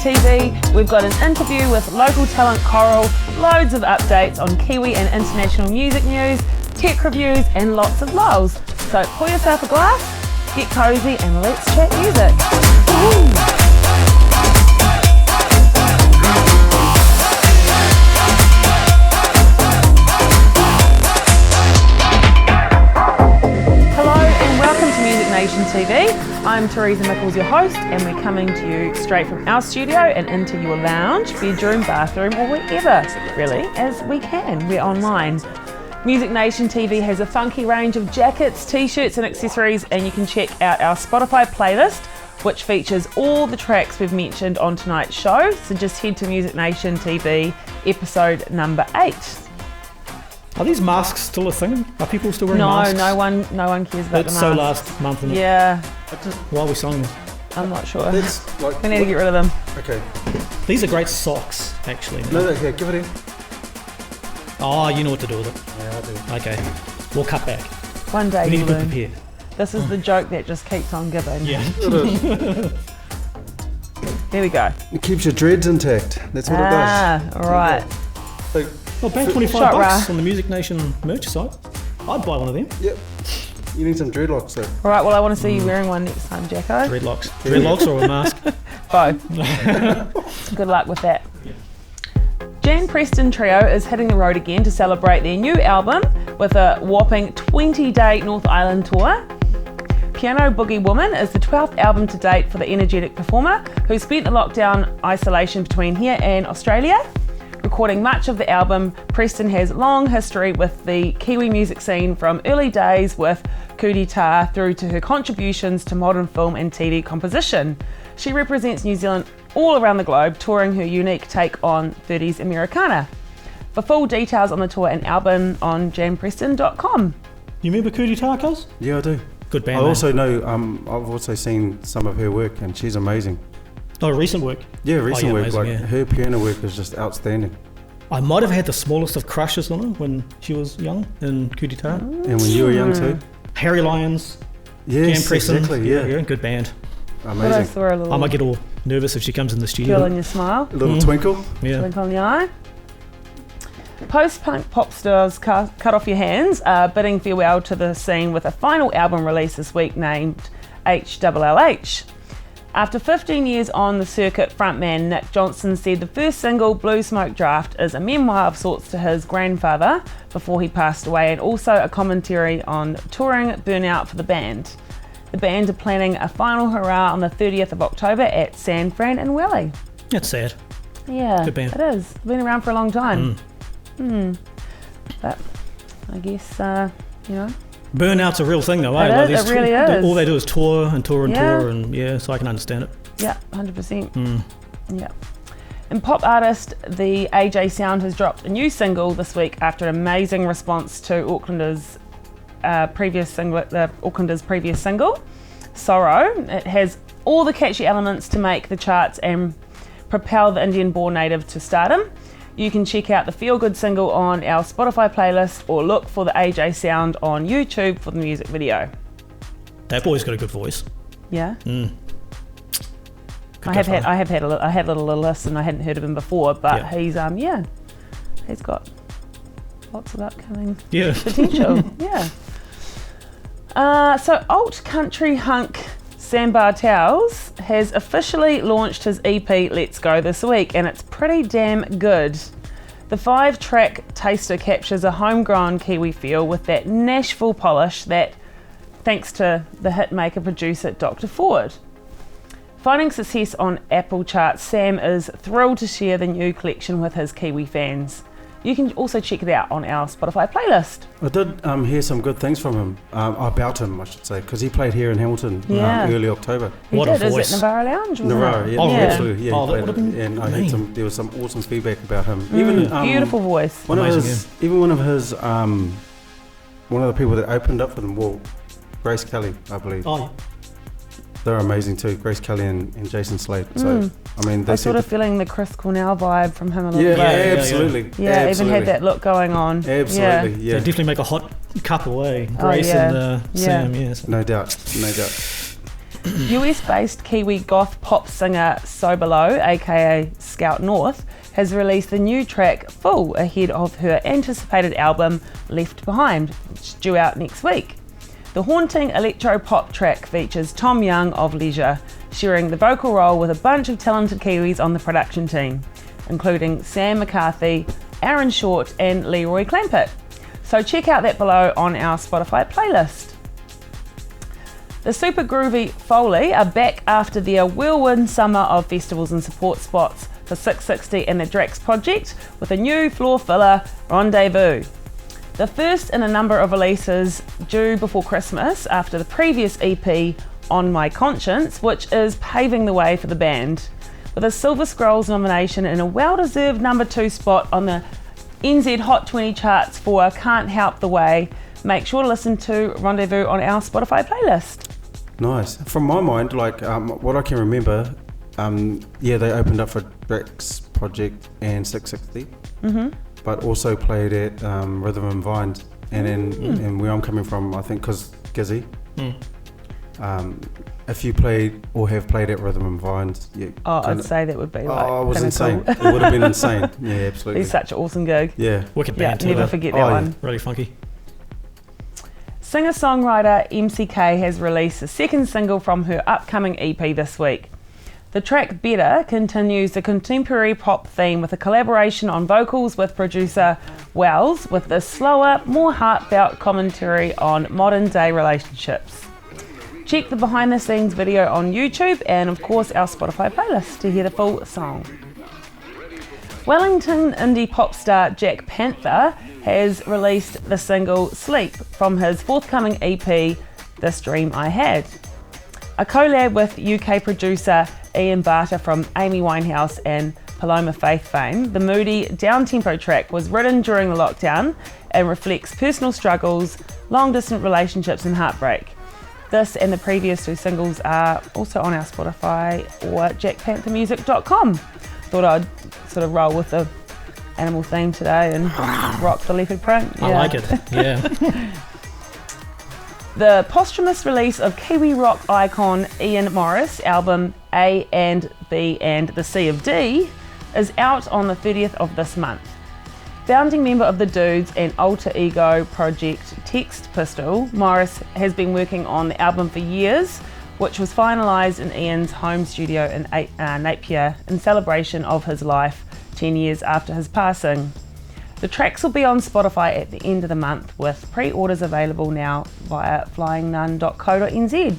TV, we've got an interview with local talent Coral, loads of updates on Kiwi and international music news, tech reviews and lots of lols. So pour yourself a glass, get cozy and let's chat music. Woo! Nation TV. I'm Teresa Mxl, your host, and we're coming to you straight from our studio and into your lounge, bedroom, bathroom, or wherever, really, as we can. We're online. Music Nation TV has a funky range of jackets, t-shirts and accessories, and you can check out our Spotify playlist, which features all the tracks we've mentioned on tonight's show. So just head to Music Nation TV episode number 8. Are these masks still a thing? Are people still wearing masks? No one cares about the masks. So last month. Yeah. Why are we selling them? I'm not sure. We need to get rid of them. Okay. These are great socks, actually. No, yeah, give it in. Oh, you know what to do with it. Yeah, I do. Okay. We'll cut back. One day we need you'll to be learn. prepared. This is the joke that just keeps on giving. Yeah. There we go. It keeps your dreads intact. That's what it does. All right. Like, well, pay $25 on the Music Nation merch site. I'd buy one of them. Yep. You need some dreadlocks though. All right, well, I want to see you wearing one next time, Jacko. Dreadlocks. Dreadlocks or a mask? Both. Good luck with that. Jan Preston Trio is hitting the road again to celebrate their new album with a whopping 20-day North Island tour. Piano Boogie Woman is the 12th album to date for the energetic performer who spent the lockdown isolation between here and Australia. Recording much of the album, Preston has long history with the Kiwi music scene from early days with Coup d'etat through to her contributions to modern film and TV composition. She represents New Zealand all around the globe, touring her unique take on 30s Americana. For full details on the tour and album on janpreston.com. You remember Coup d'etat, cuz? Yeah, I do. Good band. I also know, I've also seen some of her work and she's amazing. Oh, recent work? Yeah, recent work. Amazing, like her piano work is just outstanding. I might have had the smallest of crushes on her when she was young in Coup d'etat. And when you were young too. Harry Lyons. Yes, Jan Preston. exactly, yeah. Good band. Amazing. I might get all nervous if she comes in the studio. Girl in your smile. A little twinkle. Yeah. Twinkle in the eye. Post-punk pop stars Cut Off Your Hands are bidding farewell to the scene with a final album release this week named HLLH. After 15 years on the circuit, frontman Nick Johnson said the first single, Blue Smoke Draft, is a memoir of sorts to his grandfather before he passed away and also a commentary on touring burnout for the band. The band are planning a final hurrah on the 30th of October at San Fran and Welly. That's sad. Yeah, good band. It is. Been around for a long time. But I guess, Burnout's a real thing though, it eh? is, it really is. All they do is tour and tour and tour, and so I can understand it. Yeah, 100%. Yeah. And pop artist the AJ Sound has dropped a new single this week after an amazing response to Aucklander's previous single, Sorrow. It has all the catchy elements to make the charts and propel the Indian-born native to stardom. You can check out the Feel Good single on our Spotify playlist or look for the AJ Sound on YouTube for the music video. That boy's got a good voice. Yeah. Good I had a little listen. I hadn't heard of him before, but he's he's got lots of upcoming potential. So alt country hunk Sam Bartels has officially launched his EP Let's Go this week, and it's pretty damn good. The 5-track taster captures a homegrown Kiwi feel with that Nashville polish that, thanks to the hitmaker producer Dr. Ford. Finding success on Apple charts, Sam is thrilled to share the new collection with his Kiwi fans. You can also check it out on our Spotify playlist. I did hear some good things from him, about him I should say, because he played here in Hamilton early October. What a voice. Is it Navarra Lounge? Navarra, absolutely. Yeah, that would have been and I heard there was some awesome feedback about him. Beautiful voice. One of the people that opened up for them, Grace Kelly, I believe. Oh, yeah. They're amazing too, Grace Kelly and Jason Slade. So, I mean, I'm sort of feeling the Chris Cornell vibe from him a little bit. Yeah, absolutely. Yeah, even had that look going on. Absolutely, They definitely make a hot couple, eh? Grace and Sam, yes. No doubt. US-based Kiwi goth pop singer Sobolo, aka Scout North, has released the new track Full ahead of her anticipated album Left Behind, which is due out next week. The haunting electro-pop track features Tom Young of Leisure, sharing the vocal role with a bunch of talented Kiwis on the production team, including Sam McCarthy, Aaron Short and Leroy Clampett. So check out that below on our Spotify playlist. The super groovy Foley are back after their whirlwind summer of festivals and support spots for 660 and the Drax project with a new floor filler, Rendezvous. The first in a number of releases due before Christmas after the previous EP, On My Conscience, which is paving the way for the band. With a Silver Scrolls nomination and a well-deserved number 2 spot on the NZ Hot 20 charts for Can't Help the Way, make sure to listen to Rendezvous on our Spotify playlist. Nice. From my mind, like what I can remember, they opened up for Drax Project and 660, but also played at Rhythm and Vines, and then and where I'm coming from, I think because Gizzy. If you played or have played at Rhythm and Vines, I'd say that would be like. Oh, it was insane. It would have been insane. Yeah, absolutely. It's such an awesome gig. Yeah, wicked band too. Never forget that one. Really funky. Singer-songwriter MCK has released a second single from her upcoming EP this week. The track Better continues the contemporary pop theme with a collaboration on vocals with producer Wells, with a slower, more heartfelt commentary on modern-day relationships. Check the behind-the-scenes video on YouTube and, of course, our Spotify playlist to hear the full song. Wellington indie pop star Jack Panther has released the single Sleep from his forthcoming EP, This Dream I Had. A collab with UK producer Ian Barter from Amy Winehouse and Paloma Faith fame, the moody, down-tempo track was written during the lockdown and reflects personal struggles, long-distance relationships and heartbreak. This and the previous 2 singles are also on our Spotify or jackpanthermusic.com. Thought I'd sort of roll with the animal theme today and rock the leopard print. Yeah. I like it, yeah. The posthumous release of Kiwi rock icon Ian Morris' album A and B and the Sea of D is out on the 30th of this month. Founding member of the Dudes and alter ego project Text Pistol, Morris has been working on the album for years, which was finalised in Ian's home studio in Napier in celebration of his life 10 years after his passing. The tracks will be on Spotify at the end of the month, with pre-orders available now via flyingnun.co.nz.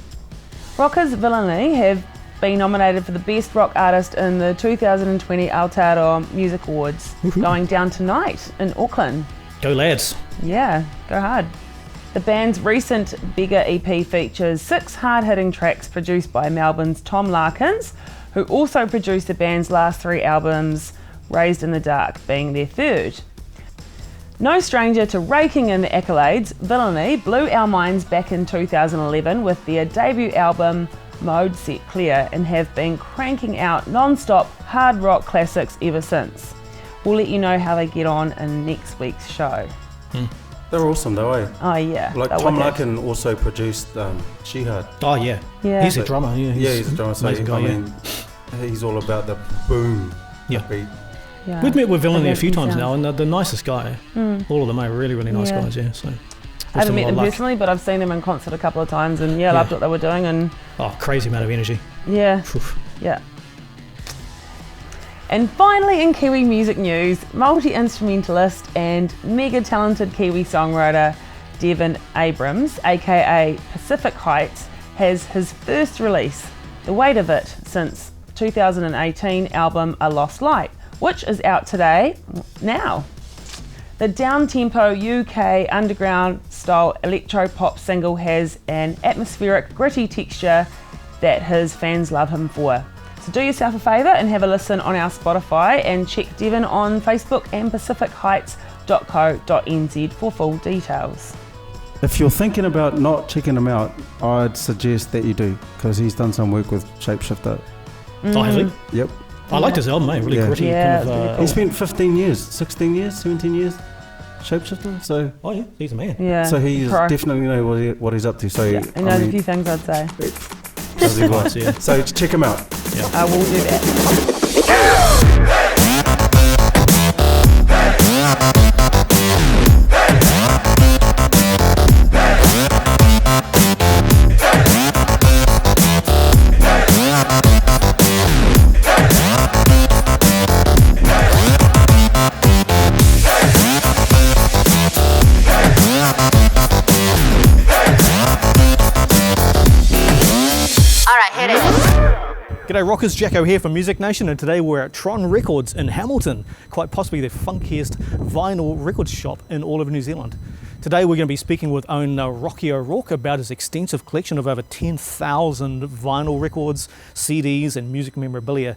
Rockers Villainy have been nominated for the Best Rock Artist in the 2020 Aotearoa Music Awards, going down tonight in Auckland. Go lads. Yeah, go hard. The band's recent Bigger EP features 6 hard-hitting tracks produced by Melbourne's Tom Larkins, who also produced the band's last 3 albums, Raised in the Dark being their third. No stranger to raking in the accolades, Villainy blew our minds back in 2011 with their debut album Mode Set Clear and have been cranking out non-stop hard rock classics ever since. We'll let you know how they get on in next week's show. They're awesome though, eh? Oh yeah. Like Tom Larkin also produced Shihad. Oh yeah. He's a drummer. Yeah, he's a drummer. So guy, I mean, he's all about the boom. Beat. Yeah. We've met with Villainy a few times now, and they're the nicest guy. All of them are really, really nice guys. Yeah. So I haven't met them personally, but I've seen them in concert a couple of times, and loved what they were doing. And crazy amount of energy. Yeah. Oof. Yeah. And finally, in Kiwi music news, multi-instrumentalist and mega talented Kiwi songwriter Devin Abrams, aka Pacific Heights, has his first release, The Weight of It, since 2018 album A Lost Light, which is out today, now. The down-tempo UK underground-style electro-pop single has an atmospheric, gritty texture that his fans love him for. So do yourself a favour and have a listen on our Spotify, and check Devin on Facebook and pacificheights.co.nz for full details. If you're thinking about not checking him out, I'd suggest that you do, because he's done some work with Shapeshifter. Oh, has he? Yep. I liked his album, mate. Really gritty. Yeah, kind of, really cool. He spent 15 years, 16 years, 17 years Shapeshifter. So he's a man. Yeah. So he definitely know what he's up to. So he knows a few things, I'd say. Fuzzy voice, yeah. So check him out. I will do that. G'day rockers, Jacko here from Music Nation, and today we're at Tron Records in Hamilton, quite possibly the funkiest vinyl record shop in all of New Zealand. Today we're going to be speaking with owner Rocky O'Rourke about his extensive collection of over 10,000 vinyl records, CDs and music memorabilia.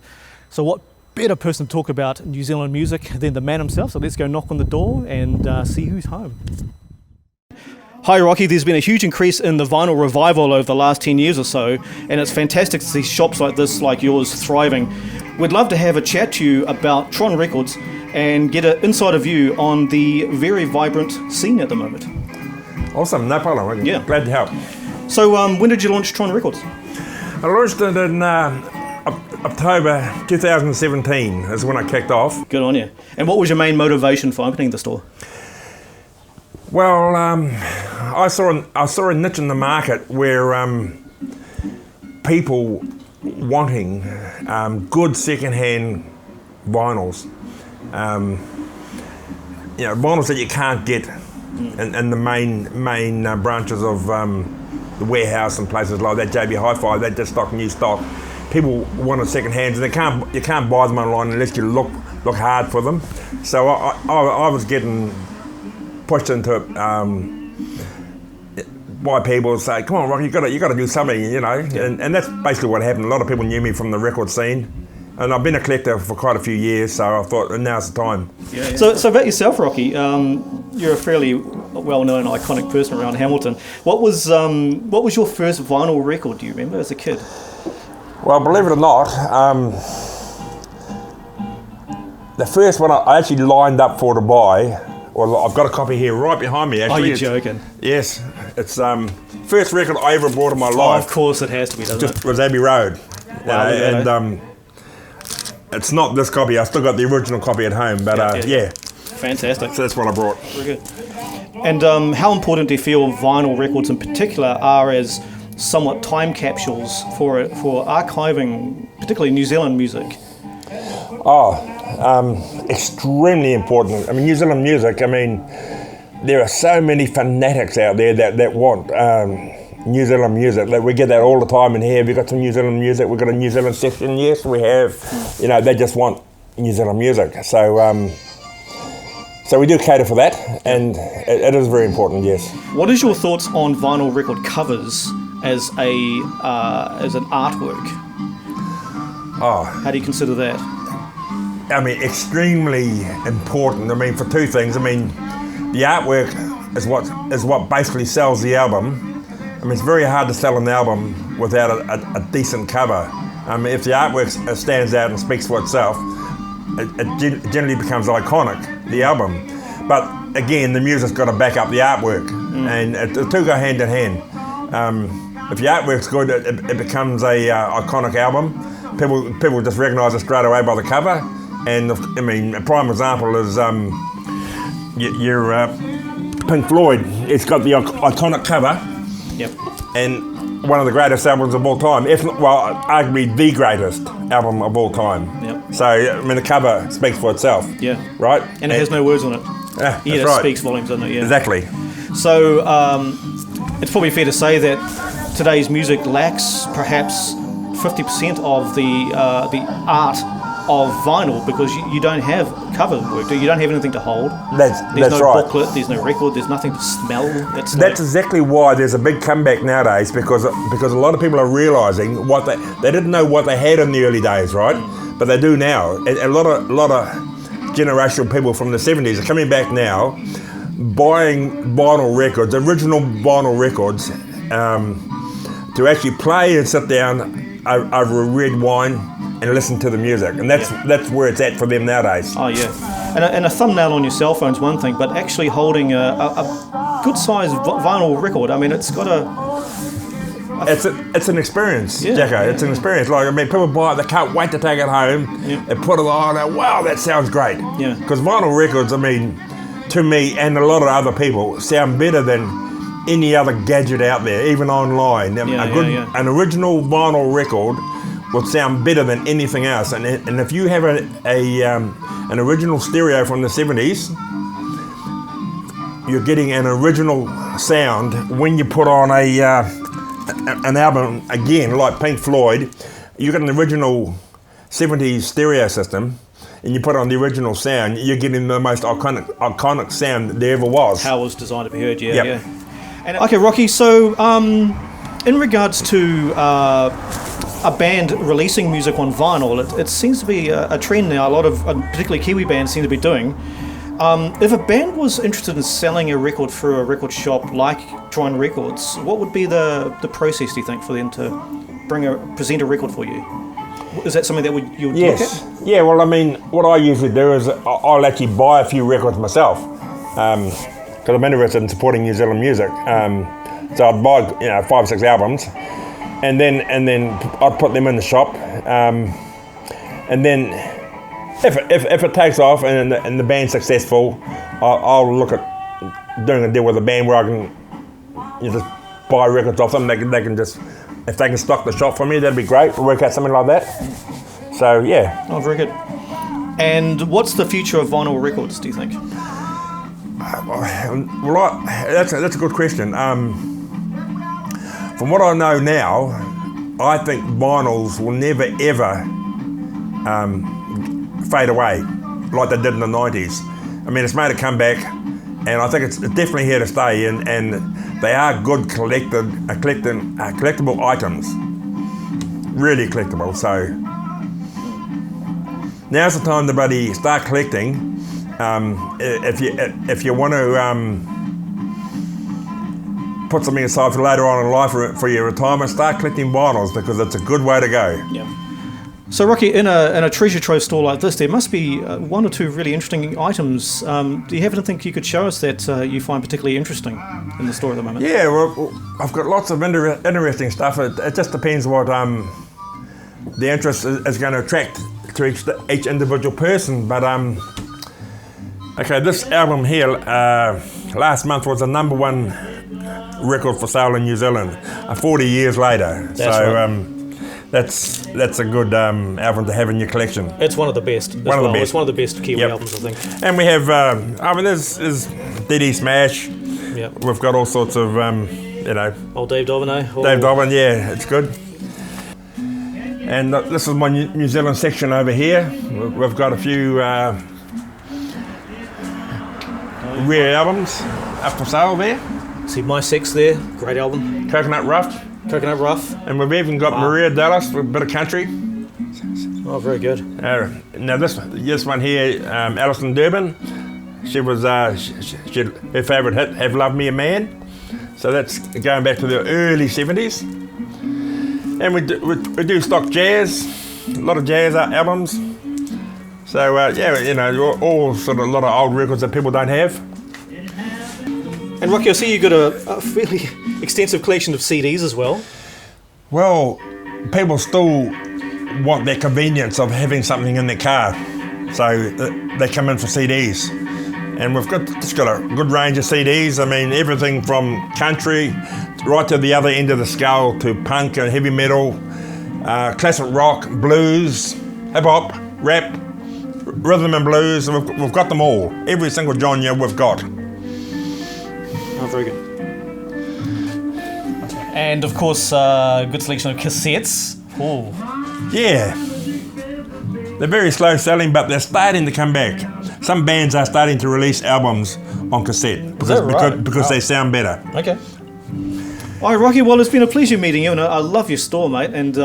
So what better person to talk about New Zealand music than the man himself, so let's go knock on the door and see who's home. Hi Rocky, there's been a huge increase in the vinyl revival over the last 10 years or so, and it's fantastic to see shops like this, like yours, thriving. We'd love to have a chat to you about Tron Records and get an insider view on the very vibrant scene at the moment. Awesome, no problem. Yeah. Glad to help. So when did you launch Tron Records? I launched it in October 2017 is when I kicked off. Good on you. And what was your main motivation for opening the store? Well, I saw a niche in the market where people wanting good second-hand vinyls, vinyls that you can't get in the main branches of the warehouse and places like that. JB Hi-Fi, they just stock new stock. People wanted second-hands, and you can't buy them online unless you look hard for them. So I was getting pushed into it by people say, come on Rocky, you got to do something, and that's basically what happened. A lot of people knew me from the record scene, and I've been a collector for quite a few years, so I thought now's the time. Yeah. So about yourself, Rocky, you're a fairly well-known, iconic person around Hamilton. What was your first vinyl record, do you remember, as a kid? Well, believe it or not, the first one I actually lined up for to buy. Well, I've got a copy here right behind me, actually. Oh, you're joking? Yes. It's first record I ever bought in my life. Oh, of course it has to be, doesn't it? Was Abbey Road. Wow, and it's not this copy. I still got the original copy at home, but yeah. Fantastic. So that's what I brought. Very good. And how important do you feel vinyl records in particular are as somewhat time capsules for archiving, particularly New Zealand music? Extremely important. I mean, New Zealand music, there are so many fanatics out there that want New Zealand music. We get that all the time in here. We've got some New Zealand music. We've got a New Zealand section. Yes, we have. They just want New Zealand music. So we do cater for that, and it is very important, yes. What is your thoughts on vinyl record covers as an artwork? How do you consider that? Extremely important. For two things. The artwork is what basically sells the album. It's very hard to sell an album without a decent cover. If the artwork stands out and speaks for itself, it generally becomes iconic, the album. But again, the music's got to back up the artwork, and the two go hand in hand. If the artwork's good, it becomes a iconic album. People just recognise it straight away by the cover. And a prime example is your Pink Floyd. It's got the iconic cover. Yep. And one of the greatest albums of all time, if not, arguably the greatest album of all time. Yep. So, the cover speaks for itself. Yeah. Right? And it has no words on it. Yeah, it right. Speaks volumes, doesn't it? Yeah. Exactly. So, it's probably fair to say that today's music lacks perhaps 50% of the art of vinyl, because you don't have cover work. You don't have anything to hold. That's no right. booklet, there's no record, there's nothing to smell. That's exactly why there's a big comeback nowadays, because a lot of people are realising what they didn't know what they had in the early days, right? But they do now. And a lot of generational people from the 70s are coming back now, buying vinyl records, original vinyl records, to actually play and sit down over a red wine and listen to the music, and that's where it's at for them nowadays. Oh yeah, and a thumbnail on your cell phone's one thing, but actually holding a good sized vinyl record. It's got It's an experience, Yeah, Jacko. yeah, It's an experience. Like, I mean, people buy it, they can't wait to take it home. Yeah. They put it on, and wow, that sounds great. Yeah. Because vinyl records, I mean, to me and a lot of other people, sound better than any other gadget out there, even online. Yeah, An original vinyl record will sound better than anything else. And if you have an original stereo from the 70s, you're getting an original sound. When you put on an album again, like Pink Floyd, you got an original 70s stereo system, and you put on the original sound, you're getting the most iconic sound there ever was. How it was designed to be heard, Yep. yeah. And, okay, Rocky, so in regards to a band releasing music on vinyl, it seems to be a trend now. A lot of, particularly Kiwi bands, seem to be doing. If a band was interested in selling a record through a record shop like Tron Records, what would be the process, do you think, for them to present a record for you? Is that something that you would look at? Yeah, well, I mean, what I usually do is I'll actually buy a few records myself, because I'm interested in supporting New Zealand music. So I'd buy 5 or 6 albums, and then I'd put them in the shop, and then if it takes off and the band's successful, I'll look at doing a deal with a band where I can just buy records off them. They can just, if they can stock the shop for me, that'd be great. We'll work out something like that. So yeah. Oh, very good. And what's the future of vinyl records, do you think? Well, that's a good question. From what I know now, I think vinyls will never ever fade away like they did in the 90s. I mean, it's made a comeback, and I think it's definitely here to stay, and they are good collectible items. Really collectible, so now's the time to bloody start collecting. If you want to put something aside for later on in life for your retirement, start collecting vinyls, because it's a good way to go. Yeah. So Rocky, in a treasure trove store like this, there must be 1 or 2 really interesting items. Do you have anything you could show us that you find particularly interesting in the store at the moment? Yeah, well, I've got lots of interesting stuff. It just depends what the interest is going to attract to each individual person. But okay, this album here last month was the #1 record for sale in New Zealand 40 years later. That's right. That's a good album to have in your collection. It's one of the best. It's one of the best Kiwi albums, I think. And we have, there's DD Smash. Yep. We've got all sorts of, Old Dave Dobbin, eh? Dave Dobbin, yeah, it's good. And this is my New Zealand section over here. We've got a few rare albums up for sale there. See My Sex there, great album. Coconut Rough. And we've even got Maria Dallas with a bit of country. Oh, very good. Now this one here, Alison Durbin, she was her favourite hit, Have Loved Me a Man. So that's going back to the early 70s. And we do stock jazz, a lot of jazz albums. So all sort of a lot of old records that people don't have. And Rocky, I see you've got a fairly extensive collection of CDs as well. Well, people still want that convenience of having something in their car, so they come in for CDs. And we've just got a good range of CDs. I mean, everything from country right to the other end of the scale, to punk and heavy metal, classic rock, blues, hip hop, rap, rhythm and blues. We've got them all. Every single genre we've got. Oh, very good. And of course, a good selection of cassettes. Oh. Yeah. They're very slow selling, but they're starting to come back. Some bands are starting to release albums on cassette because they sound better. Okay. All right, Rocky, well, it's been a pleasure meeting you, and I love your store, mate. And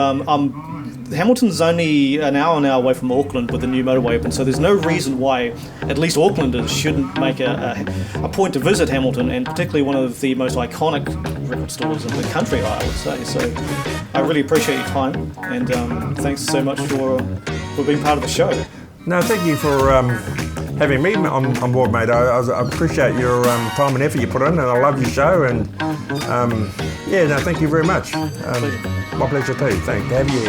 Hamilton's only an hour now away from Auckland with the new motorway open, so there's no reason why at least Aucklanders shouldn't make a point to visit Hamilton, and particularly one of the most iconic record stores in the country, I would say. So I really appreciate your time, and thanks so much for being part of the show. No, thank you for having me on board, mate. I appreciate your time and effort you put in, and I love your show. And thank you very much. My pleasure too. Thanks to have you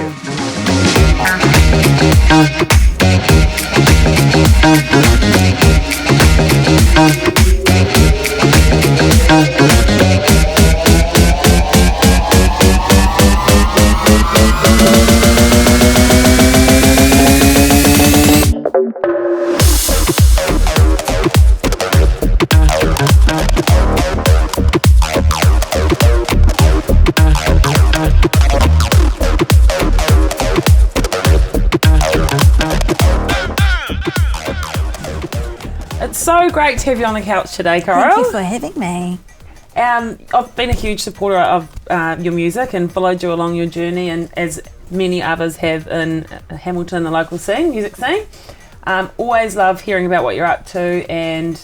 So great to have you on the couch today, Carol. Thank you for having me. I've been a huge supporter of your music and followed you along your journey, and as many others have in Hamilton, the local scene, music scene. Always love hearing about what you're up to, and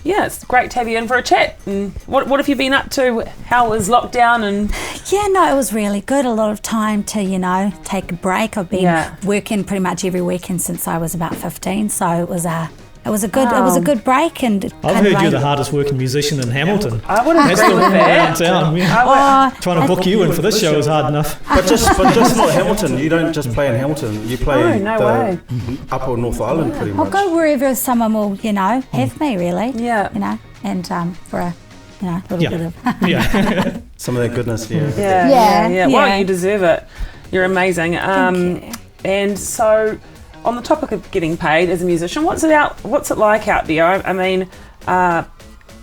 it's great to have you in for a chat. And what have you been up to? How was lockdown? And It was really good. A lot of time to, take a break. I've been working pretty much every weekend since I was about 15, so it was a good break. And I've heard you're the hardest working musician in Hamilton. I would agree with that. Trying to book you in for this show is hard enough. But just not Hamilton. You don't just play in Hamilton. You play Upper North Island pretty much. I'll go wherever someone will, have me really. Yeah. And for a little bit of some of that goodness. Yeah. Well, you deserve it. You're amazing. Thank you. And so, on the topic of getting paid as a musician, what's it like out there? I mean,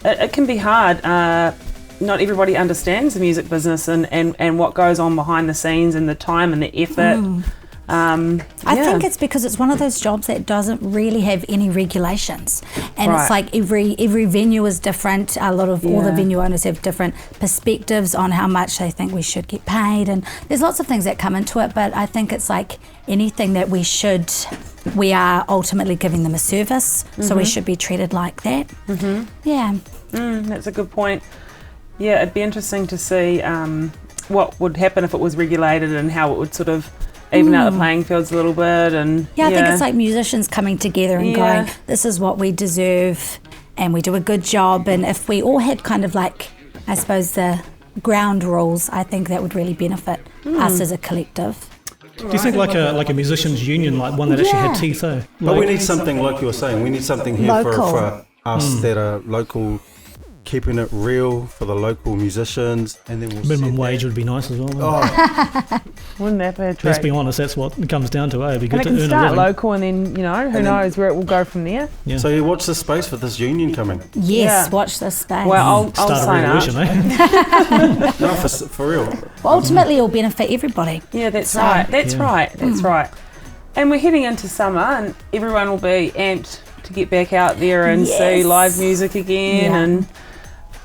it can be hard. Not everybody understands the music business and what goes on behind the scenes and the time and the effort. I think it's because it's one of those jobs that doesn't really have any regulations, and it's like every venue is different. A lot of all the venue owners have different perspectives on how much they think we should get paid, and there's lots of things that come into it. But I think it's like anything that we are ultimately giving them a service, so we should be treated like that. That's a good point. Yeah, it'd be interesting to see what would happen if it was regulated and how it would sort of even out the playing fields a little bit. And I think it's like musicians coming together and going, this is what we deserve and we do a good job. And if we all had kind of like, I suppose, the ground rules, I think that would really benefit us as a collective. Do you think like a musicians union, like one that actually had teeth though? But we need something like you were saying. We need something here for us that are local, keeping it real for the local musicians, and then minimum wage would be nice as well. Wouldn't that be a treat? Let's be honest, that's what it comes down to. It'd be good to earn a living. Start local, and then who knows where it will go from there. Yeah. So you watch the space for this union coming. Yes, watch this space. Well, I'll start sign a revolution, up. No, for real. Well, ultimately, it'll benefit everybody. Yeah, that's right. That's right. And we're heading into summer, and everyone will be amped to get back out there and see live music again.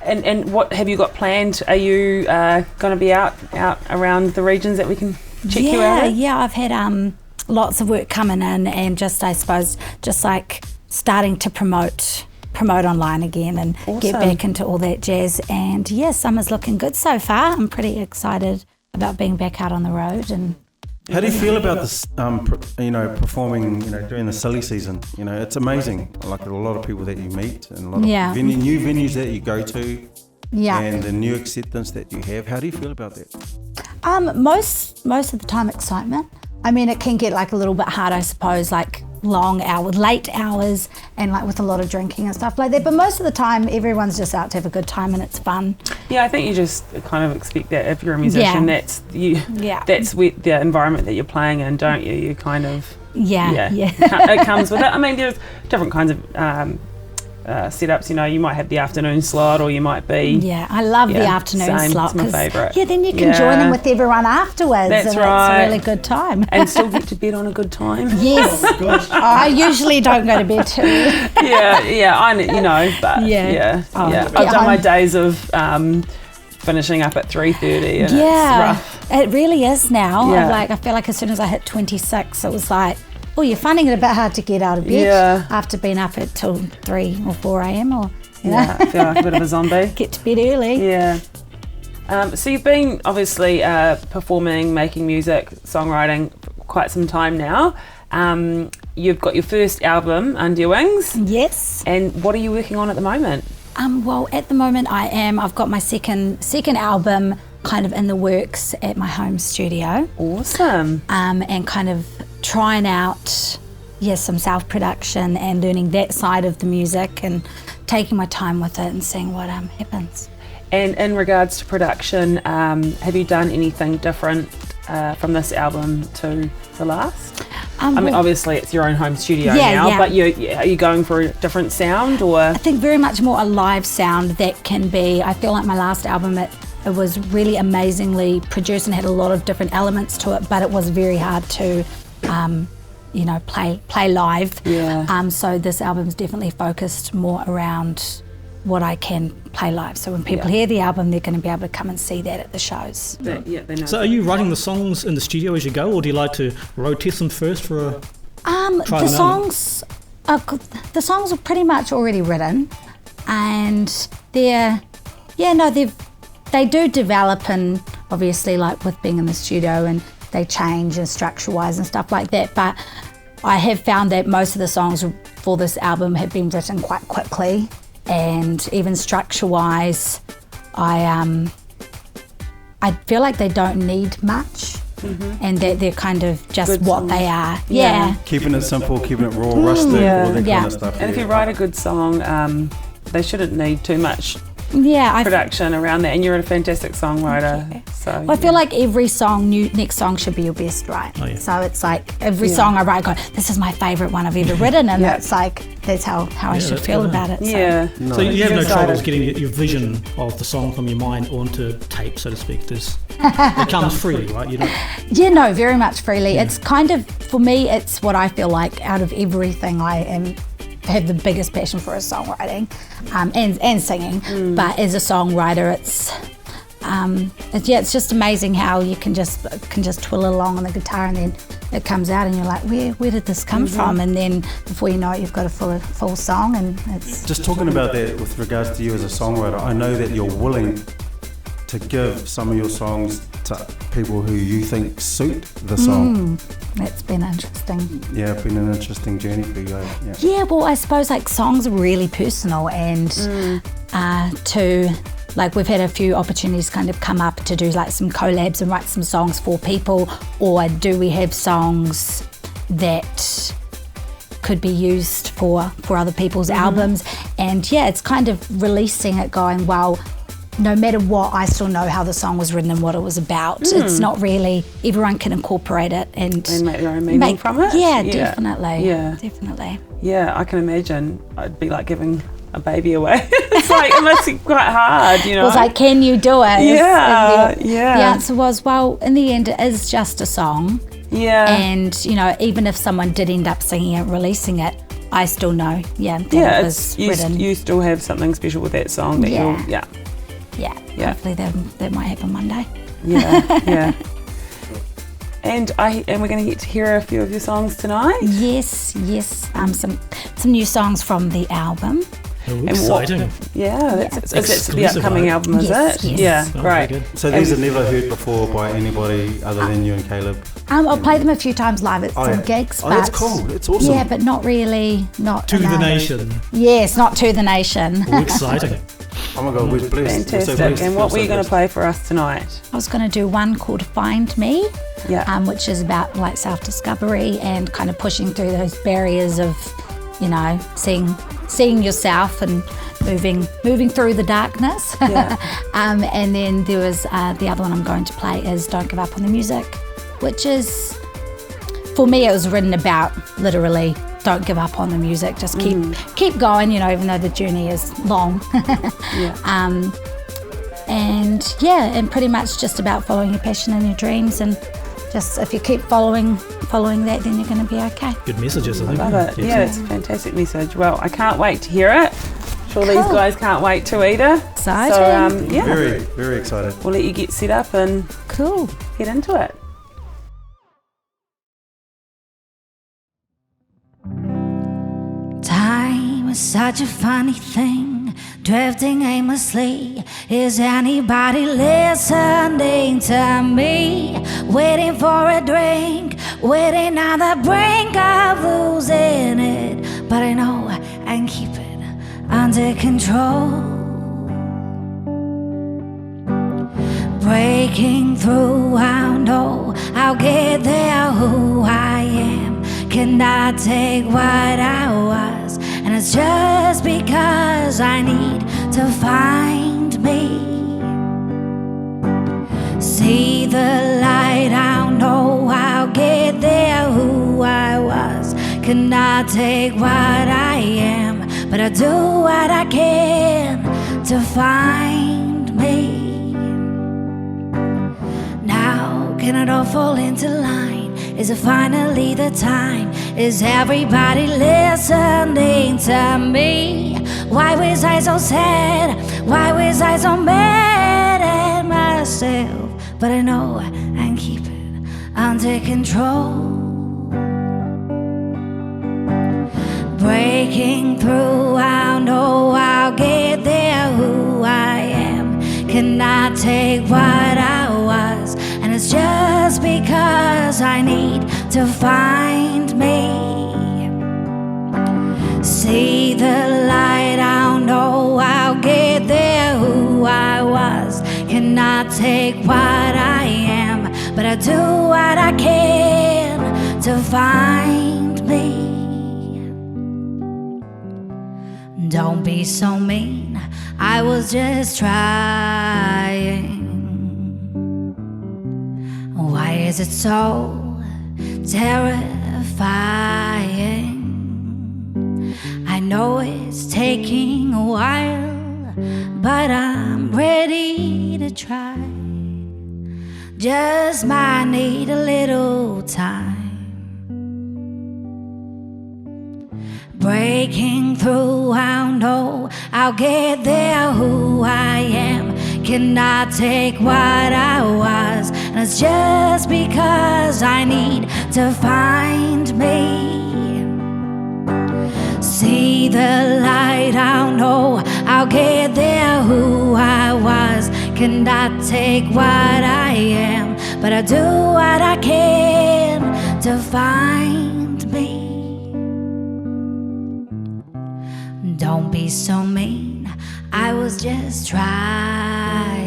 And what have you got planned? Are you going to be out around the regions that we can check you out at? Yeah, I've had lots of work coming in, and I suppose like starting to promote online again and get back into all that jazz. And summer's looking good so far. I'm pretty excited about being back out on the road. And how do you feel about this? Performing, during the silly season. It's amazing. Like a lot of people that you meet, and a lot of new venues that you go to, and the new acceptance that you have. How do you feel about that? Most of the time, excitement. I mean, it can get like a little bit hard, I suppose, like long hours, late hours, and like with a lot of drinking and stuff like that. But most of the time, everyone's just out to have a good time and it's fun. Yeah, I think you just kind of expect that if you're a musician, that's the environment that you're playing in, don't you? You kind of it comes with it. I mean, there's different kinds of setups. You might have the afternoon slot, or you might be. Yeah, I love the afternoon slot. It's my favourite. Yeah, then you can join in with everyone afterwards. That's and right. It's a really good time. And still get to bed on a good time. Yes. I usually don't go to bed too early. I've done my days of finishing up at 3:30, and it's rough. It really is now. Yeah. I feel like as soon as I hit 26, it was like, you're finding it a bit hard to get out of bed after being up until 3 or 4 a.m. or I feel like a bit of a zombie. Get to bed early. Yeah. So you've been obviously performing, making music, songwriting for quite some time now. you've got your first album under your wings. Yes. And what are you working on at the moment? Well, at the moment I've got my second album kind of in the works at my home studio. Awesome. And kind of trying out, some self-production and learning that side of the music and taking my time with it and seeing what happens. And in regards to production, have you done anything different from this album to the last? I mean, obviously it's your own home studio now, but are you going for a different sound, or? I think very much more a live sound that can be, I feel like my last album, it was really amazingly produced and had a lot of different elements to it, but it was very hard to, play live. Yeah. So this album's definitely focused more around what I can play live. So when people hear the album, they're going to be able to come and see that at the shows. They know. So are you writing the songs in the studio as you go, or do you like to road test them first for a try them out? The songs are pretty much already written, and they do develop, and obviously like with being in the studio, and they change and structure-wise and stuff like that. But I have found that most of the songs for this album have been written quite quickly. And even structure-wise, I feel like they don't need much, and that they're kind of just good what songs. they are. Yeah. Keeping it simple, keeping it raw, rustic, all that kind of stuff. And if you write a good song, they shouldn't need too much Yeah, production around that. And you're a fantastic songwriter. So I feel like every song, next song should be your best, right? Oh, yeah. So it's like every song I write, I go, this is my favourite one I've ever written, and it's like that's how I should that's feel good, about it. So. yeah. So you have no Excited. troubles getting your vision of the song from your mind onto tape, so to speak. It comes freely, right? You don't. Yeah, no, very much freely. It's kind of, for me, it's what I feel like out of everything I have the biggest passion for is songwriting and singing. But as a songwriter, it's just amazing how you can just twiddle along on the guitar, and then it comes out and you're like, where did this come from? And then before you know it, you've got a full song, and it's Just talking about that with regards to you as a songwriter, I know that you're willing to give some of your songs to people who you think suit the song. It's been interesting. Yeah, it's been an interesting journey for you guys. Yeah. Yeah, well, I suppose like songs are really personal, and like we've had a few opportunities kind of come up to do like some collabs and write some songs for people, or do we have songs that could be used for other people's albums? And yeah, it's kind of releasing it, going, well, no matter what, I still know how the song was written and what it was about. It's not really, everyone can incorporate it and make their own meaning from it. Yeah, definitely. Yeah. Definitely. Yeah, I can imagine. I'd be like giving a baby away. It's like, it must be quite hard, you know. It was like, can you do it? Yeah, The yeah. answer was, well, in the end, it is just a song. Yeah. And, you know, even if someone did end up singing it, releasing it, I still know, that it was written. You still have something special with that song that Yeah. Hopefully that might happen one day. Yeah. And we're going to get to hear a few of your songs tonight. Yes. Some new songs from the album. Oh, exciting. It's the Exclusive, upcoming right? album, is Yes, it? yes. Yeah, Oh, great. very good. So these are never heard before by anybody other than you and Caleb? I'll play them a few times live at some gigs. Oh, that's cool. It's awesome. Yeah, but not really. Not To the enough. nation. Yes, not to the nation. Oh, exciting. Oh my God, we're blessed. We're so Fantastic. blessed. And Feel what so were you going to blessed. play for us tonight? I was going to do one called Find Me, Yeah. which is about like self-discovery and kind of pushing through those barriers of, you know, seeing yourself and moving through the darkness. Yeah. And then there was the other one I'm going to play is Don't Give Up on the Music, which is, for me, it was written about literally don't give up on the music, just keep going, you know, even though the journey is long. And pretty much just about following your passion and your dreams, and just if you keep following that, then you're going to be okay. Good messages, I think. Love it. Yeah, it's a fantastic message. Well, I can't wait to hear it. Sure, these guys can't wait to either. Exciting. So, Very, very excited. we'll let you get set up and Cool. get into it. Time is such a funny thing. drifting aimlessly. Is anybody listening to me? Waiting for a drink, waiting on the brink of losing it. But I know I can keep it under control. Breaking through, I know I'll get there. Who I am cannot take what I was, and it's just because I need to find me. See the light, I know I'll get there. Who I was cannot take what I am, but I'll do what I can to find me. Now can it all fall into line? Is it finally the time? Is everybody listening to me? Why was I so sad? Why was I so mad at myself? But I know I can keep it under control. Breaking through, I know I'll get there. Who I am cannot take what I was, and it's just because I need to find me. See the light, I know I'll get there. Who I was cannot take what I am, but I do what I can to find me. Don't be so mean, I was just trying. Why is it so terrifying? I know it's taking a while, but I'm ready to try. Just might need a little time. Breaking through, I know I'll get there. Who I am cannot take what I was, and it's just because I need to find me. See the light, I know I'll get there. Who I was cannot take what I am, but I do what I can to find me. Don't be so mean, I was just trying.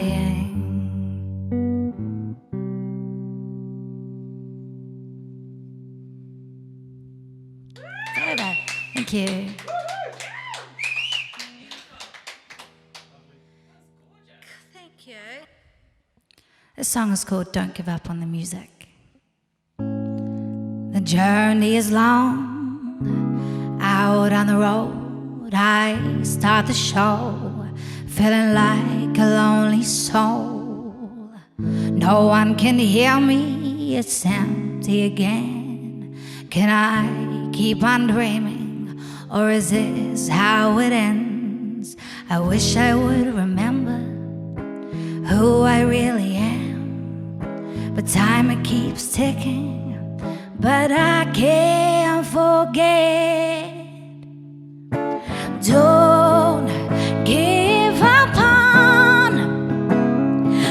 Thank you. Thank you. This song is called Don't Give Up on the Music. The journey is long, out on the road. I start the show, feeling like a lonely soul. No one can hear me, it's empty again. Can I keep on dreaming, or is this how it ends? I wish I would remember who I really am, but time it keeps ticking, but I can't forget. Don't give up on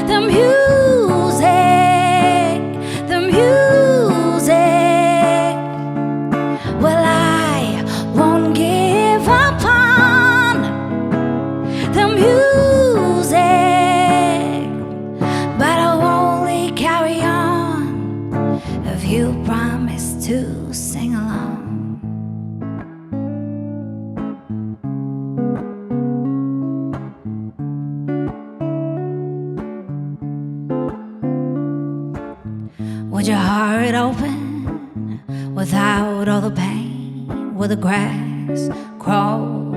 the music, the music. Well, I won't give up on the music, but I'll only carry on if you promise to sing along. Would your heart open without all the pain? Would the grass grow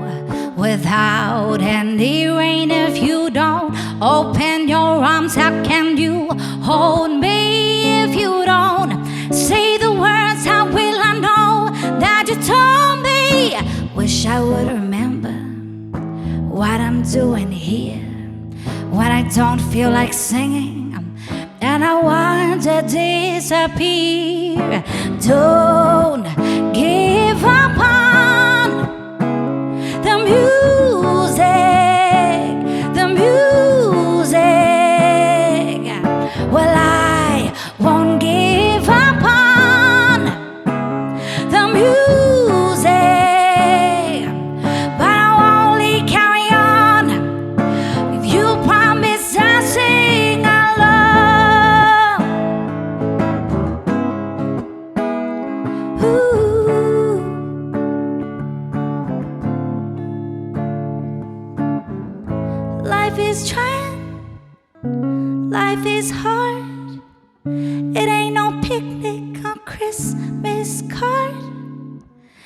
without any rain? If you don't open your arms, how can you hold me? If you don't say the words, how will I know that you told me? Wish I would remember what I'm doing here when I don't feel like singing and I want to disappear. Don't give up on the music. It ain't no picnic or Christmas card.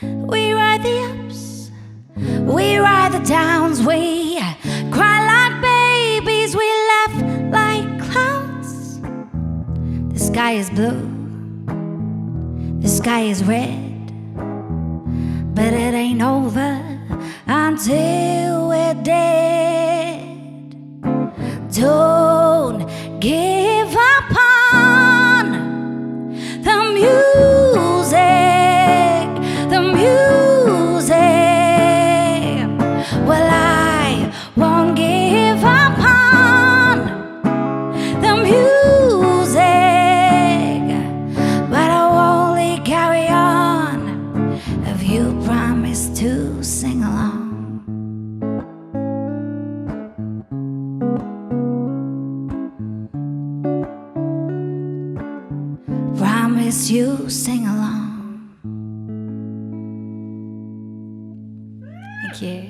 We ride the ups, we ride the downs. We cry like babies, we laugh like clowns. The sky is blue, the sky is red, but it ain't over until we're dead. Don't give up on the music, the music. Well, I won't give up on the music, but I will only carry on if you promise to sing along. Promise you sing along. Thank you.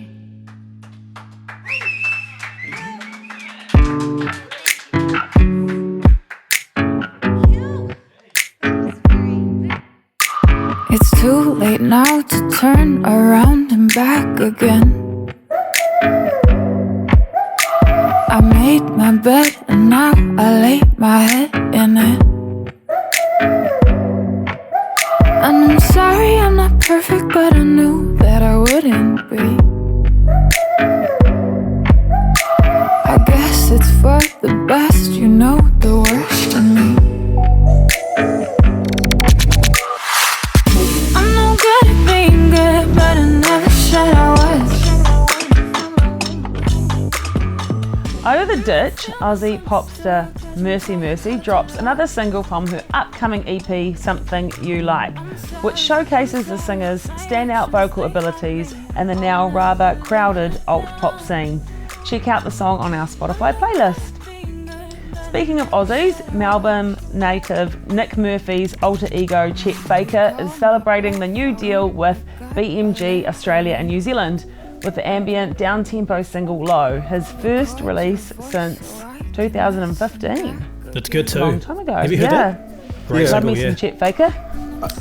It's too late now to turn around and back again. I made my bed and now I lay my head in it. And I'm sorry I'm not perfect, but I knew that I wouldn't be. I guess it's for the best, you know the worst in me. I'm no good at being good, but I never said I was. Over the Ditch, Aussie popstar Mercy Mercy drops another single from her upcoming EP, Something You Like, which showcases the singer's standout vocal abilities in the now rather crowded alt-pop scene. Check out the song on our Spotify playlist. Speaking of Aussies, Melbourne native Nick Murphy's alter ego Chet Baker is celebrating the new deal with BMG Australia and New Zealand with the ambient down-tempo single Low, his first release since 2015. That's good too. A long time ago. Have you heard that? Great Love single, me some Chet Baker.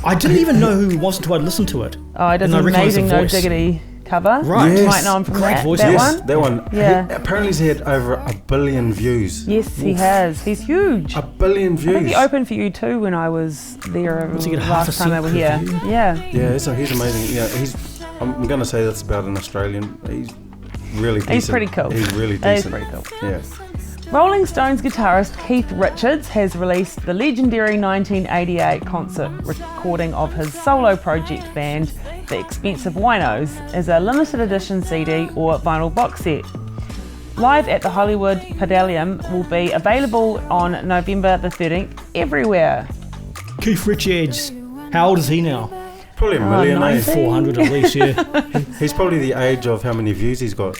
I didn't even know who he was until I'd listened to it. Oh, I did And I an recognised the amazing No voice. Diggity cover. Right. You Yes. might know him from Great that, voice, that yes. one. That one. Yeah. Apparently he's had over 1 billion views. Yes, he has. He's huge. 1 billion I think views. he opened for you too when I was there What's he get, half a last time they were cent here. per view? Yeah. Yeah, so he's amazing. Yeah, I'm going to say that's about an Australian. He's really decent. He's pretty cool. He's really That is decent. pretty cool. Yeah. Rolling Stones guitarist Keith Richards has released the legendary 1988 concert recording of his solo project band, The Expensive Winos, as a limited edition CD or vinyl box set. Live at the Hollywood Palladium will be available on November the 13th everywhere. Keith Richards. How old is he now? Probably a million. 90. 400 at least, yeah. He's probably the age of how many views he's got.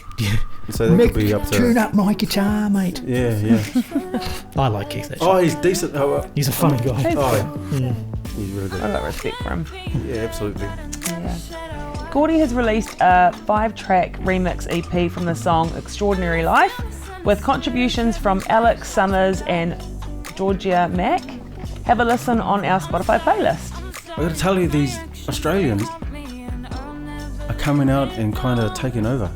So that could be up to. Tune up my guitar, mate. Yeah, yeah. I like Keith, actually. Oh, he's decent. He's a funny guy. He's Oh, cool. he's really good. I got respect for him. Yeah, absolutely. Yeah. Gordy has released a 5-track remix EP from the song Extraordinary Life, with contributions from Alex Summers and Georgia Mack. Have a listen on our Spotify playlist. I got to tell you, these Australians are coming out and kind of taking over.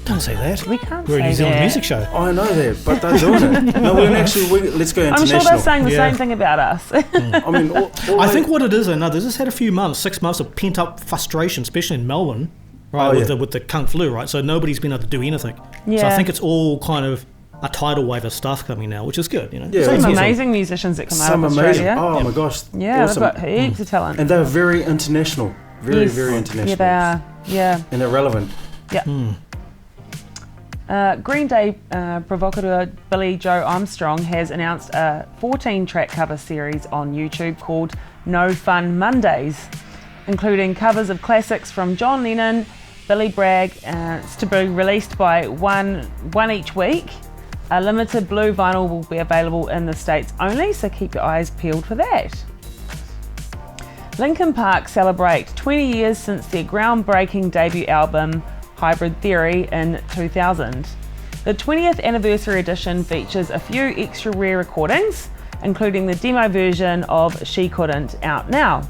Don't say that. We can't We're a say New Zealand that. music show. I know that, but they're doing it. No, let's go I'm international. sure they're saying the Yeah. same thing about us. I mean, I think what it is, I know, they just had a few months, 6 months of pent-up frustration, especially in Melbourne, right, Oh, with, yeah. the kung flu, right? So nobody's been able to do anything. So I Yeah. think it's all kind of a tidal wave of stuff coming now, which is good, you know. Yeah, Same it's Some here. amazing musicians that come out some of amazing. Australia. Oh my gosh. Yeah, awesome. they've got heaps of talent. And they're very international. Very, Yes. very international. Yeah, they are. Yeah. And they're relevant. Yeah. Green Day provocateur Billy Joe Armstrong has announced a 14-track cover series on YouTube called No Fun Mondays, including covers of classics from John Lennon, Billy Bragg. It's to be released by one each week. A limited blue vinyl will be available in the States only, so keep your eyes peeled for that. Linkin Park celebrate 20 years since their groundbreaking debut album Hybrid Theory in 2000. The 20th anniversary edition features a few extra rare recordings, including the demo version of She Couldn't, out now.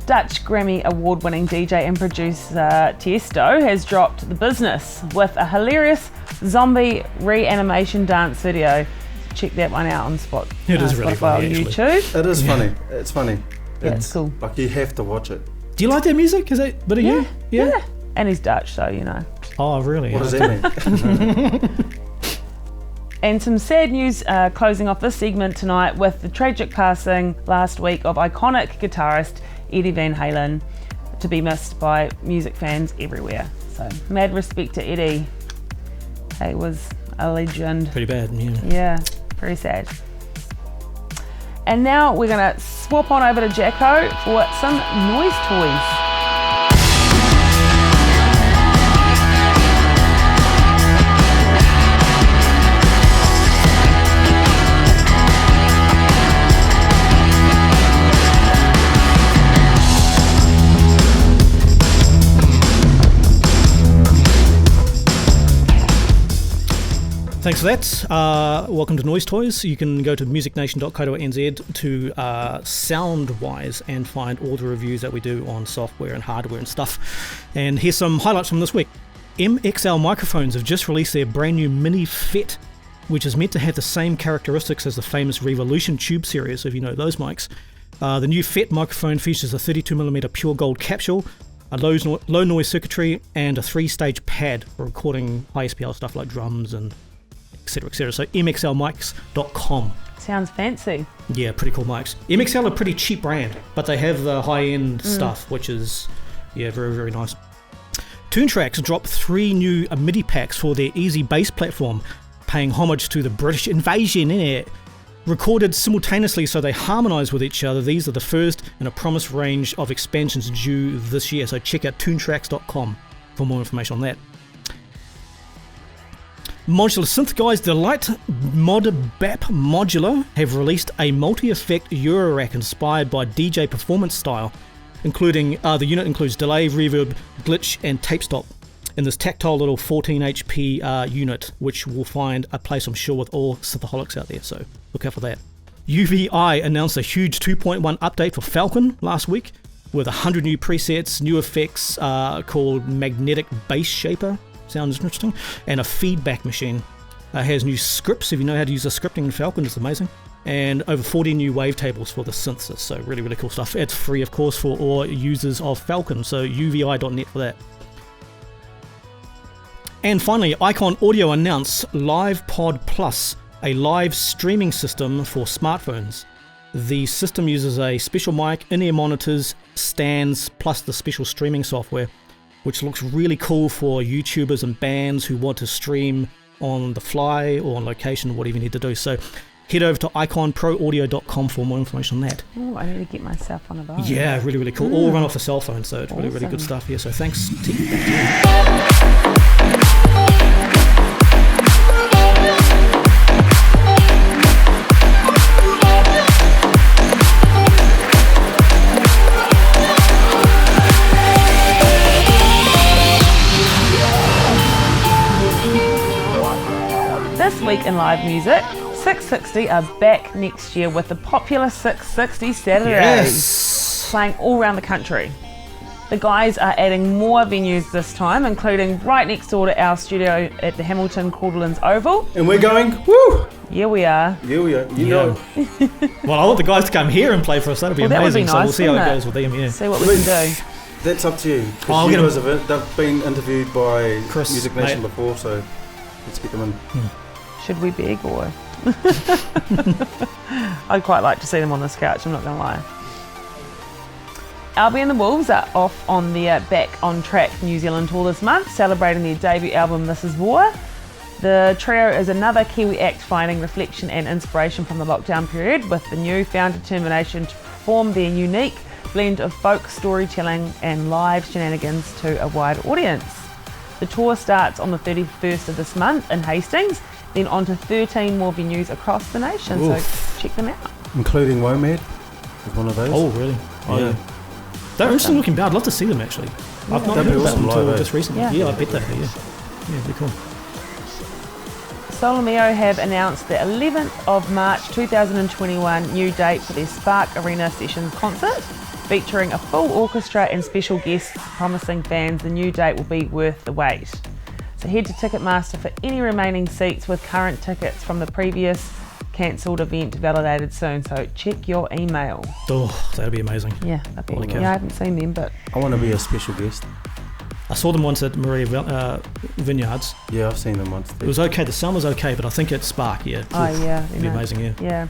Dutch Grammy award-winning DJ and producer Tiesto has dropped the business with a hilarious zombie reanimation dance video. Check that one out on Spotify. It is really funny, on YouTube. It is funny. It's funny. Yeah, it's cool. Like, you have to watch it. Do you like that music? Is that a bit of you? Yeah. And he's Dutch, so you know. Oh, really? What does that mean? And some sad news closing off this segment tonight with the tragic passing last week of iconic guitarist Eddie Van Halen, to be missed by music fans everywhere. So mad respect to Eddie. He was a legend. Pretty bad, yeah. Yeah, very sad. And now we're going to swap on over to Jacko for some noise toys. Thanks for that. Welcome to Noise Toys. You can go to musicnation.co.nz to Soundwise and find all the reviews that we do on software and hardware and stuff. And here's some highlights from this week. Mxl Microphones have just released their brand new Mini FET, which is meant to have the same characteristics as the famous Revolution Tube series, if you know those mics. The new FET microphone features a 32mm pure gold capsule, a low noise circuitry, and a 3-stage pad for recording high SPL stuff like drums and etc, etc. So mxlmics.com. Sounds fancy. Yeah, pretty cool mics. Mxl are a pretty cheap brand, but they have the high-end stuff, which is, yeah, very, very nice. Toontrax dropped 3 new MIDI packs for their Easy Bass platform, paying homage to the British invasion, innit? Recorded simultaneously so they harmonise with each other, these are the first in a promised range of expansions due this year, so check out toontrax.com for more information on that. Modular Synth Guys Delight Mod BAP Modular have released a multi-effect Eurorack inspired by DJ performance style, including the unit includes delay, reverb, glitch and tape stop in this tactile little 14 HP unit, which will find a place, I'm sure, with all synthaholics out there, so look out for that. UVI announced a huge 2.1 update for Falcon last week with 100 new presets, new effects called Magnetic Bass Shaper, sounds interesting, and a feedback machine. Has new scripts, if you know how to use the scripting in Falcon, it's amazing, and over 40 new wavetables for the synths, so really, really cool stuff. It's free, of course, for all users of Falcon, so uvi.net for that. And finally, Icon Audio announced Live Pod Plus, a live streaming system for smartphones. The system uses a special mic, in-ear monitors, stands, plus the special streaming software, which looks really cool for YouTubers and bands who want to stream on the fly or on location, whatever you need to do. So head over to iconproaudio.com for more information on that. Oh, I need to get myself one of those. Yeah, really, really cool. All run off the cell phone, so it's really, really good stuff. Yeah, so thanks. This week in live music, 660 are back next year with the popular 660 Saturdays, playing all around the country. The guys are adding more venues this time, including right next door to our studio at the Hamilton Cordelands Oval. And we're going, woo! Yeah, we are. Yeah, we are. You know. Well, I want the guys to come here and play for us. That'd be amazing. That would be nice, so we'll see how it wouldn't goes with them. Yeah. See what we can do. That's up to you. I'll Because get you guys have they've been interviewed by Chris, Music Nation mate. before, so let's get them in. Should we beg or? I'd quite like to see them on this couch, I'm not going to lie. Albie and the Wolves are off on their Back on Track New Zealand tour this month, celebrating their debut album This Is War. The trio is another Kiwi act finding reflection and inspiration from the lockdown period, with the newfound determination to perform their unique blend of folk storytelling and live shenanigans to a wide audience. The tour starts on the 31st of this month in Hastings, then on to 13 more venues across the nation, so check them out. Including WOMAD is one of those. Oh, really? Oh, yeah. They're interesting looking band. I'd love to see them, actually. I've not heard about them until just recently. Yeah. Yeah, I bet they are, yeah. Yeah, they're cool. Solomeo have announced the 11th of March 2021 new date for their Spark Arena Sessions concert, featuring a full orchestra and special guests, promising fans the new date will be worth the wait. So head to Ticketmaster for any remaining seats, with current tickets from the previous cancelled event validated soon, so check your email. Oh, that'd be amazing. Yeah, I haven't seen them, but I want to be a special guest. I saw them once at Maria Vineyards. Yeah, I've seen them once. It was okay, the sound was okay, but I think at Spark, yeah. It'd be amazing, Yeah.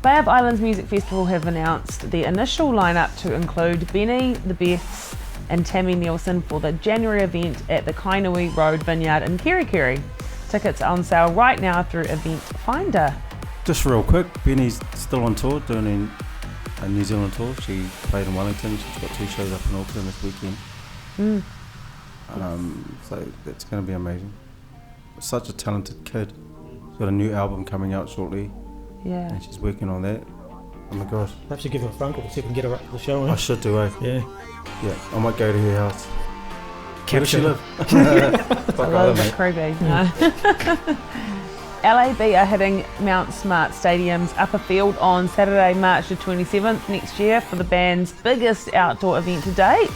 Bay of Islands Music Festival have announced the initial lineup to include Benny, the Beths and Tammy Nielsen for the January event at the Kainui Road Vineyard in Kerikeri. Tickets are on sale right now through Event Finder. Just real quick, Benny's still on tour, doing a New Zealand tour. She played in Wellington. She's got 2 shows up in Auckland this weekend. So that's going to be amazing. Such a talented kid. She's got a new album coming out shortly. Yeah. And she's working on that. Oh my gosh. Perhaps you give her a phone call, see if we can get her up to the show. I should do, eh? Yeah. Yeah, I might go to her house. Where does she live? A little bit creepy. No. LAB are hitting Mount Smart Stadium's upper field on Saturday, March the 27th next year for the band's biggest outdoor event to date.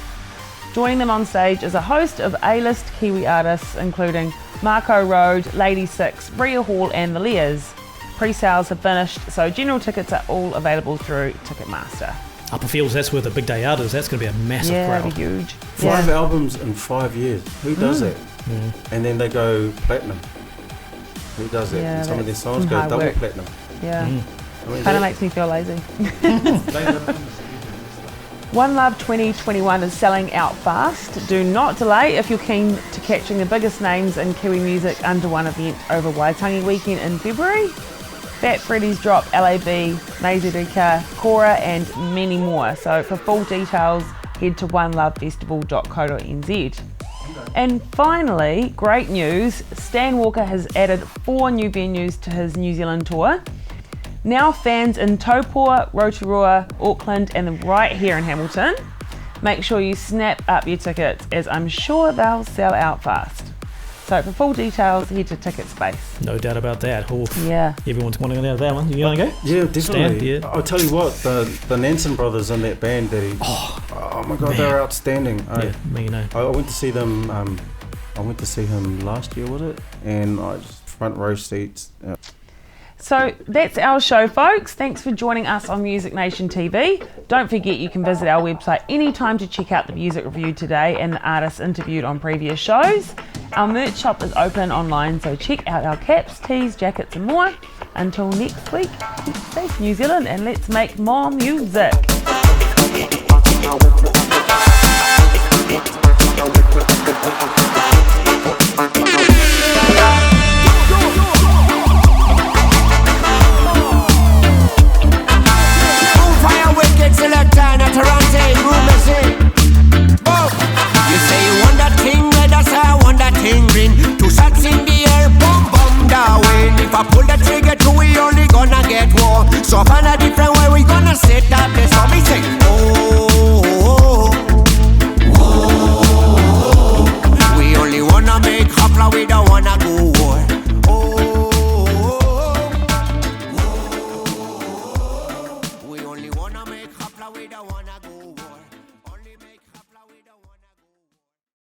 Joining them on stage is a host of A-list Kiwi artists, including Marco Road, Lady Six, Rhea Hall and The Lears. Pre-sales have finished, so general tickets are all available through Ticketmaster. Upper Fields, that's where the big day out is. That's going to be a massive crowd. Yeah, that'd be huge. 5 albums in 5 years. Who does that? And then they go platinum. Who does that? Yeah, And some of their that's songs some go hard double work. platinum. Yeah. I mean, Kind of makes me feel lazy. One Love 2021 is selling out fast. Do not delay if you're keen to catching the biggest names in Kiwi music under one event over Waitangi weekend in February. Fat Freddy's drop LAB, Mazurika, Cora and many more. So for full details, head to onelovefestival.co.nz. And finally, great news, Stan Walker has added 4 new venues to his New Zealand tour. Now fans in Taupua, Rotorua, Auckland and right here in Hamilton, make sure you snap up your tickets, as I'm sure they'll sell out fast. So for full details, head to TicketSpace. No doubt about that. Oh, Yeah. everyone's wanting to go to that one. You want to go? Yeah, definitely. Stan, yeah. I'll tell you what, the Nansen brothers in that band, oh my god, they're outstanding. Yeah, me, you know. I went to see them. I went to see him last year, was it? And I just front row seats. So that's our show, folks. Thanks for joining us on Music Nation TV. Don't forget you can visit our website anytime to check out the music reviewed today and the artists interviewed on previous shows. Our merch shop is open online, so check out our caps, tees, jackets and more. Until next week, keep safe New Zealand and let's make more music. You say you want that thing red, I say I want that thing green. 2 shots in the air, boom, boom, Darwin. If I pull the trigger, 2 we only gonna get 1. So find a different way, we gonna set that place. So me say, oh, we only wanna make hopla, we don't wanna go war. We only wanna make hopla, we don't wanna